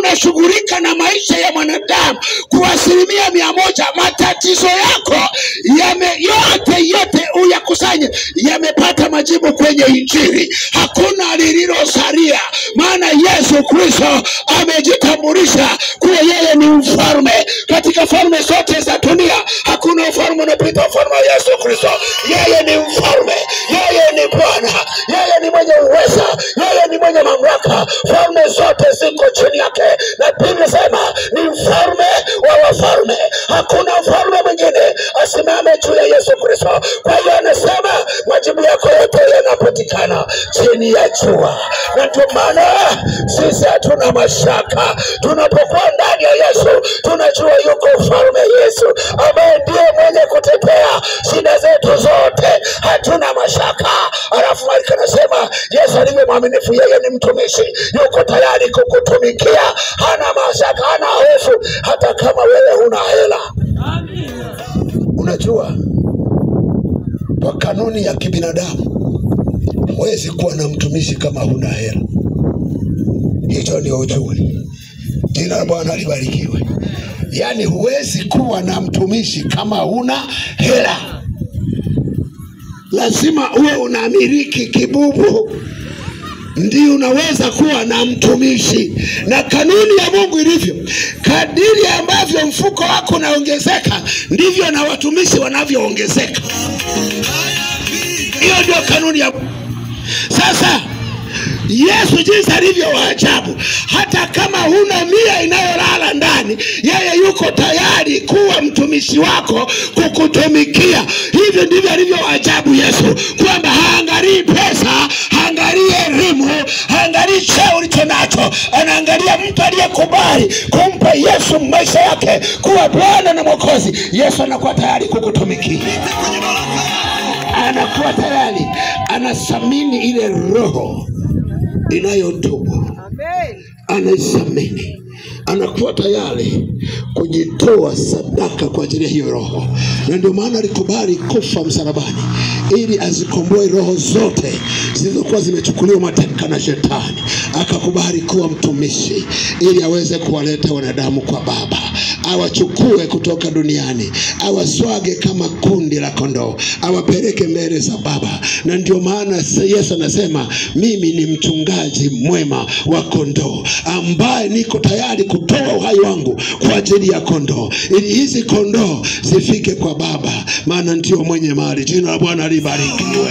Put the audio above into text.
anashughulika na maisha ya mwanadamu kwa 100%. Matatizo yako yote uyakusanye, yamepata majibu kwenye Injili. Hakuna lililosalia, maana Yesu Kristo amejitambulisha kuwa yeye ni mfalme. Katika falme zote za dunia hakuna ufalme unapita ufalme wa Yesu Kristo. Yeye ni mfalme, yeye ni Bwana, yeye ni mwenye uweza, yeye ni mwenye mamlaka. Falme zote ziko chini yake, na Biblia inasema ni mfalme wa wafalme. Hakuna mfalme mwingine asimame juu ya Yesu Kristo. Kwa hiyo anasema majibu yako yote yanapatikana chini ya jua. Na ndio maana sisi hatuna mashaka tunapokuwa ndani ya Yesu. Tunajua yuko mfalme Yesu ambaye ndiye mwenye kutetea shida zetu zote. Hatuna mashaka. Alafu Marko anasema Yesu alivyo mwaminifu, yeye ni mtumishi, yuko tayari kukutumikia. Hana mashaka, hana hofu, hata kama wewe huna hela. Unajua, kwa kanuni ya kibinadamu huwezi kuwa na mtumishi kama huna hela. Hicho ndio ujue. Jina la Bwana libarikiwe. Yaani huwezi kuwa na mtumishi kama huna hela. Lazima uwe unamiliki kibubu ndio unaweza kuwa na mtumishi. Na kanuni ya Mungu ilivyo, kadiri ambavyo mfuko wako unaongezeka ndivyo na watumishi wanavyoongezeka. Hiyo ndio kanuni ya Mungu. Sasa Yesu jinsi alivyo waajabu, hata kama huna 100 inayolala ndani, yeye yuko tayari kuwa mtumishi wako kukutumikia. Hivyo ndivyo alivyo waajabu Yesu, kwamba haangalii pesa, haangalii elimu, haangalii cheo ulicho nacho. Anaangalia mtu aliyekubali kumpa Yesu maisha yake kuwa Bwana na Mwokozi. Yesu anakuwa tayari kukutumikia. Anakuwa tayari, anasamini ile roho inayotubu. Anaisamini, anakuwa tayari kujitoa sadaka kwa ajili ya hiyo roho. Na ndio maana alikubali kufa msalabani ili azikomboe roho zote zilizokuwa zimechukuliwa mateka na shetani. Akakubali kuwa mtumishi ili aweze kuwaleta wanadamu kwa Baba, awachukue kutoka duniani, awaswage kama kundi la kondoo, awapeleke mbele za Baba. Na ndio maana Yesu anasema mimi ni mchungaji mwema wa kondoo, ambaye niko tayari kutoa uhai wangu kwa ajili ya kondoo, ili hizi kondoo zifike kwa Baba, maana ndio mwenye mali. Jina la Bwana libarikiwe.